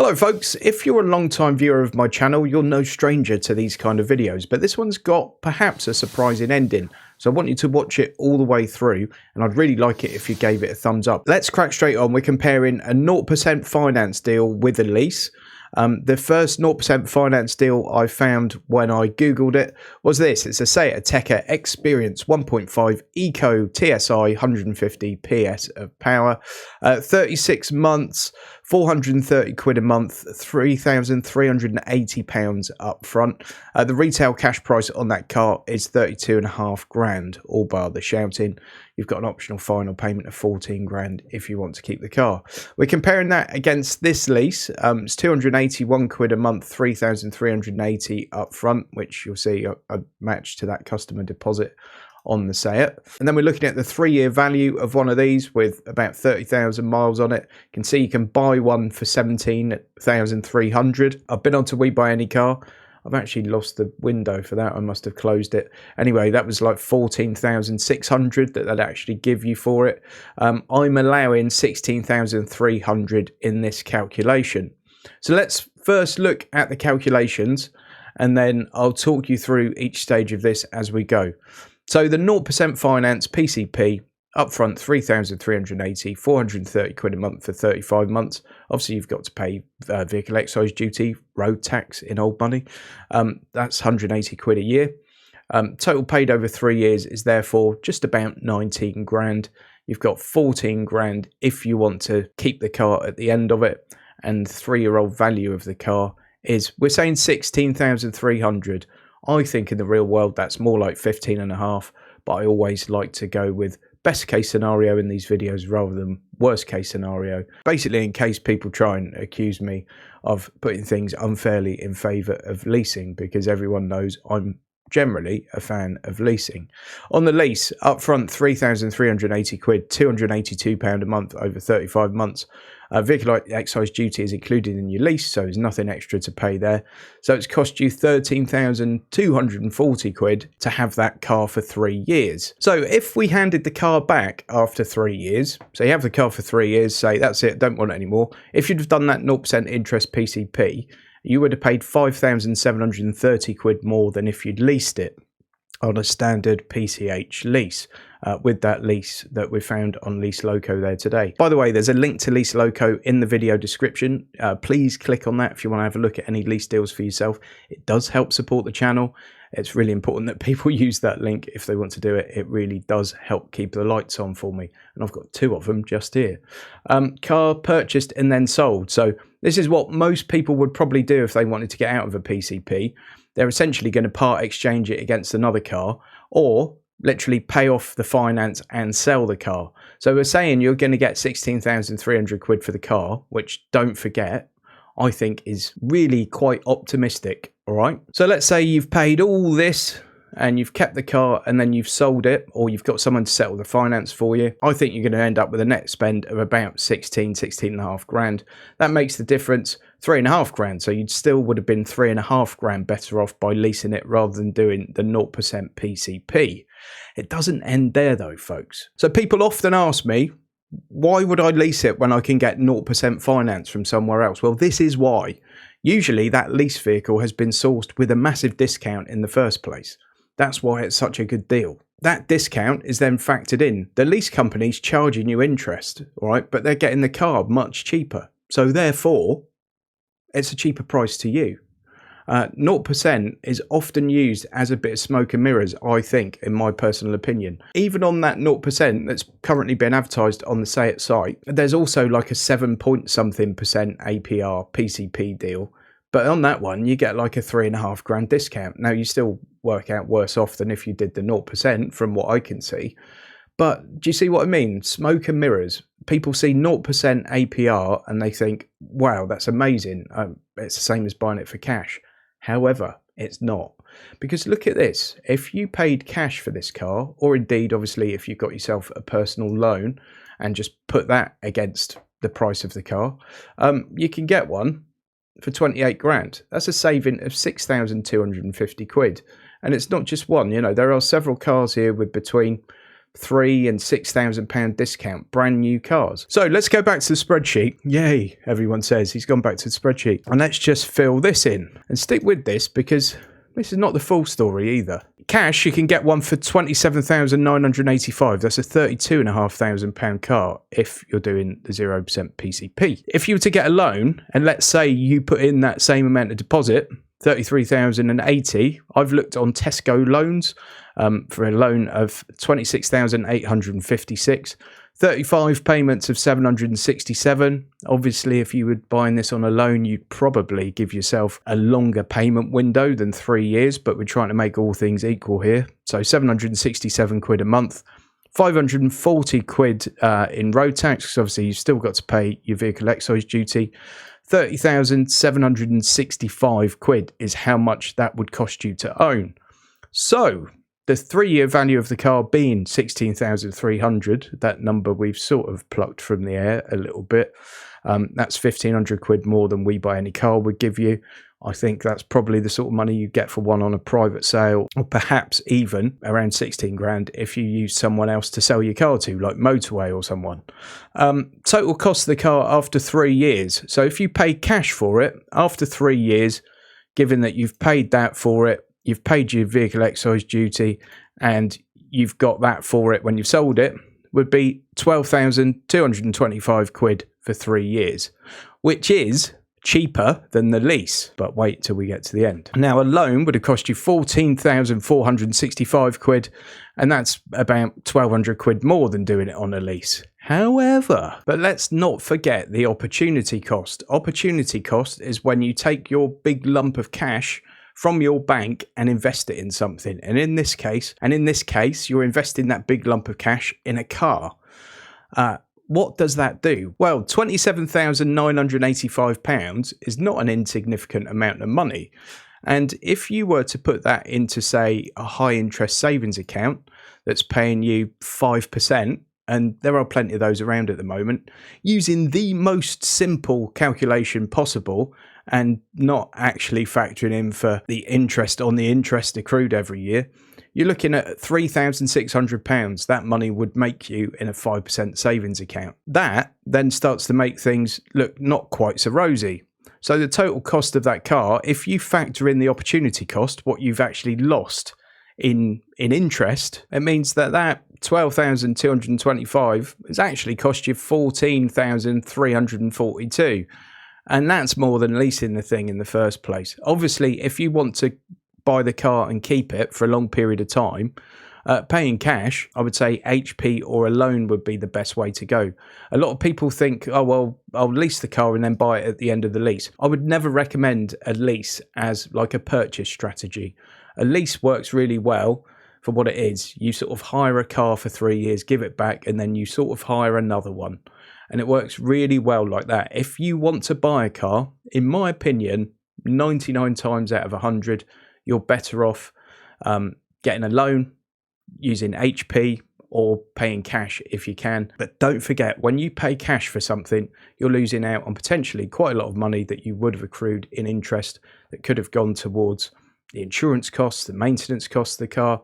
Hello folks, if you're a long-time viewer of my channel, you're no stranger to these kind of videos, but this one's got perhaps a surprising ending, so I want you to watch it all the way through, and I'd really like it if you gave it a thumbs up. Let's crack straight on. We're comparing a 0% finance deal with a lease. The first 0% finance deal I found when I googled it was this. It's a Seat Ateca Experience 1.5 Eco TSI 150 PS of power, 36 months, 430 quid a month, £3,380 up front. The retail cash price on that car is 32.5 grand, all bar the shouting. You've got an optional final payment of 14 grand if you want to keep the car. We're comparing that against this lease. It's 281 quid a month, 3,380 up front, which you'll see a match to that customer deposit on the Seat. And then we're looking at the 3-year value of one of these with about 30,000 miles on it. You can see you can buy one for 17,300. I've been on to We Buy Any Car. I've actually lost the window for that. I must have closed it. Anyway, that was like 14,600 that they'd actually give you for it. I'm allowing 16,300 in this calculation. So let's first look at the calculations, and then I'll talk you through each stage of this as we go. So the 0% finance PCP, upfront 3,380, 430 quid a month for 35 months. Obviously, you've got to pay vehicle excise duty, road tax in old money. That's 180 quid a year. Total paid over 3 years is therefore just about 19 grand. You've got 14 grand if you want to keep the car at the end of it. And the 3-year-old value of the car is, we're saying 16,300. I think in the real world that's more like 15.5, but I always like to go with best case scenario in these videos rather than worst case scenario, basically in case people try and accuse me of putting things unfairly in favour of leasing, because everyone knows I'm generally a fan of leasing. On the lease, upfront 3,380 quid, £282 a month over 35 months. Vehicle excise duty is included in your lease, so there's nothing extra to pay there. So it's cost you 13,240 quid to have that car for 3 years. So if we handed the car back after 3 years, so you have the car for 3 years, say that's it, don't want it anymore. If you'd have done that 0% interest PCP, you would have paid 5,730 quid more than if you'd leased it on a standard PCH lease, with that lease that we found on Lease Loco there today. By the way, there's a link to Lease Loco in the video description. Please click on that if you want to have a look at any lease deals for yourself. It does help support the channel. It's really important that people use that link if they want to do it. It really does help keep the lights on for me. And I've got 2 of them just here. Car purchased and then sold. So this is what most people would probably do if they wanted to get out of a PCP. They're essentially going to part exchange it against another car, or literally pay off the finance and sell the car. So we're saying you're going to get 16,300 quid for the car, which, don't forget, I think is really quite optimistic. All right. So let's say you've paid all this and you've kept the car and then you've sold it, or you've got someone to settle the finance for you. I think you're going to end up with a net spend of about 16.5 grand. That makes the difference 3.5 grand. So you still would have been 3.5 grand better off by leasing it rather than doing the 0% PCP. It doesn't end there though, folks. So people often ask me, why would I lease it when I can get 0% finance from somewhere else? Well, this is why. Usually that lease vehicle has been sourced with a massive discount in the first place. That's why it's such a good deal. That discount is then factored in. The lease company's charging you interest, all right, but they're getting the car much cheaper. So therefore, it's a cheaper price to you. 0% is often used as a bit of smoke and mirrors, I think, in my personal opinion. Even on that 0% that's currently been advertised on the Seat site, there's also like a 7-point-something% APR PCP deal. But on that one, you get like a 3.5 grand discount. Now, you still work out worse off than if you did the 0%, from what I can see. But do you see what I mean? Smoke and mirrors. People see 0% APR and they think, wow, that's amazing. It's the same as buying it for cash. However, it's not. Because look at this. If you paid cash for this car, or indeed, obviously, if you've got yourself a personal loan and just put that against the price of the car, you can get one for 28 grand. That's a saving of 6,250 quid. And it's not just one, you know, there are several cars here with between £3,000 and £6,000 discount, brand new cars. So let's go back to the spreadsheet. Yay, everyone says he's gone back to the spreadsheet. And let's just fill this in and stick with this, because this is not the full story either. Cash, you can get one for £27,985. That's a £32,500 car if you're doing the 0% PCP. If you were to get a loan, and let's say you put in that same amount of deposit, £33,080. I've looked on Tesco loans for a loan of £26,856. 35 payments of £767. Obviously, if you were buying this on a loan, you'd probably give yourself a longer payment window than 3 years, but we're trying to make all things equal here. So £767 a month. 540 quid in road tax, because obviously you've still got to pay your vehicle excise duty. 30,765 quid is how much that would cost you to own. So the 3-year value of the car being 16,300, that number we've sort of plucked from the air a little bit. That's 1,500 quid more than We Buy Any Car would give you. I think that's probably the sort of money you get for one on a private sale, or perhaps even around 16 grand if you use someone else to sell your car to, like Motorway or someone. Total cost of the car after 3 years. So if you pay cash for it after 3 years, given that you've paid that for it, you've paid your vehicle excise duty, and you've got that for it when you've sold it, would be 12,225 quid for 3 years, which is cheaper than the lease. But wait till we get to the end. Now, a loan would have cost you 14,465 quid, and that's about 1,200 quid more than doing it on a lease. However, but let's not forget the opportunity cost. Opportunity cost is when you take your big lump of cash from your bank and invest it in something. And in this case, you're investing that big lump of cash in a car. What does that do? Well, £27,985 is not an insignificant amount of money. And if you were to put that into, say, a high interest savings account that's paying you 5%, and there are plenty of those around at the moment, using the most simple calculation possible and not actually factoring in for the interest on the interest accrued every year, you're looking at £3,600. That money would make you in a 5% savings account. That then starts to make things look not quite so rosy. So the total cost of that car, if you factor in the opportunity cost, what you've actually lost in interest, it means that 12,225 has actually cost you 14,342. And that's more than leasing the thing in the first place. Obviously, if you want to buy the car and keep it for a long period of time, paying cash, I would say HP or a loan would be the best way to go. A lot of people think, oh, well, I'll lease the car and then buy it at the end of the lease. I would never recommend a lease as like a purchase strategy. A lease works really well for what it is. You sort of hire a car for 3 years, give it back, and then you sort of hire another one. And it works really well like that. If you want to buy a car, in my opinion, 99 times out of 100, you're better off getting a loan, using HP, or paying cash if you can. But don't forget, when you pay cash for something, you're losing out on potentially quite a lot of money that you would have accrued in interest that could have gone towards the insurance costs, the maintenance costs of the car,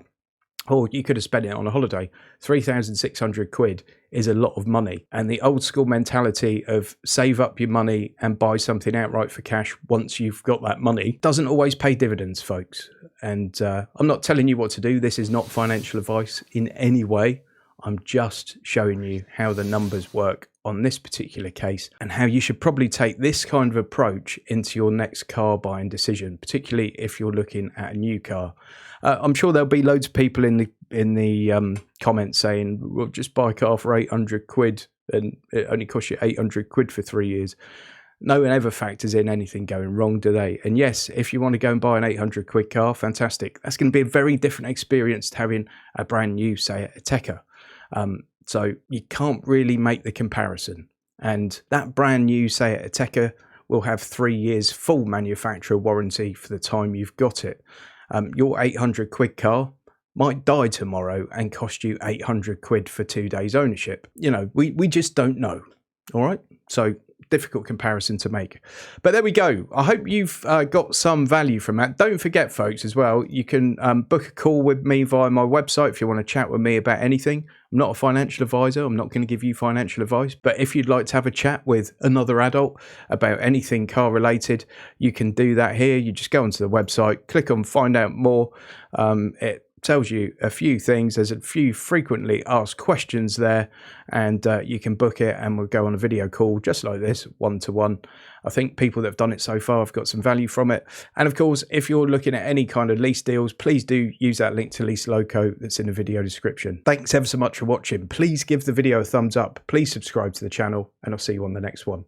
or you could have spent it on a holiday. 3,600 quid is a lot of money. And the old school mentality of save up your money and buy something outright for cash once you've got that money doesn't always pay dividends, folks. And I'm not telling you what to do. This is not financial advice in any way. I'm just showing you how the numbers work on this particular case and how you should probably take this kind of approach into your next car buying decision, particularly if you're looking at a new car. I'm sure there'll be loads of people in the comments saying, well, just buy a car for 800 quid and it only costs you 800 quid for 3 years. No one ever factors in anything going wrong, do they? And yes, if you want to go and buy an 800 quid car, fantastic. That's going to be a very different experience to having a brand new, say, Ateca. So you can't really make the comparison. And that brand new, say, Ateca will have 3 years full manufacturer warranty for the time you've got it. Your 800 quid car might die tomorrow and cost you 800 quid for 2 days ownership. You know, we just don't know. All right. So difficult comparison to make. But there we go. I hope you've got some value from that. Don't forget, folks, as well, you can book a call with me via my website if you want to chat with me about anything. I'm not a financial advisor. I'm not going to give you financial advice. But if you'd like to have a chat with another adult about anything car related, you can do that here. You just go onto the website, click on find out more. It tells you a few things. There's a few frequently asked questions there, and you can book it and we'll go on a video call just like this, one-to-one. I think people that have done it so far have got some value from it. And of course, if you're looking at any kind of lease deals, please do use that link to Lease Loco that's in the video description. Thanks ever so much for watching. Please give the video a thumbs up. Please subscribe to the channel, and I'll see you on the next one.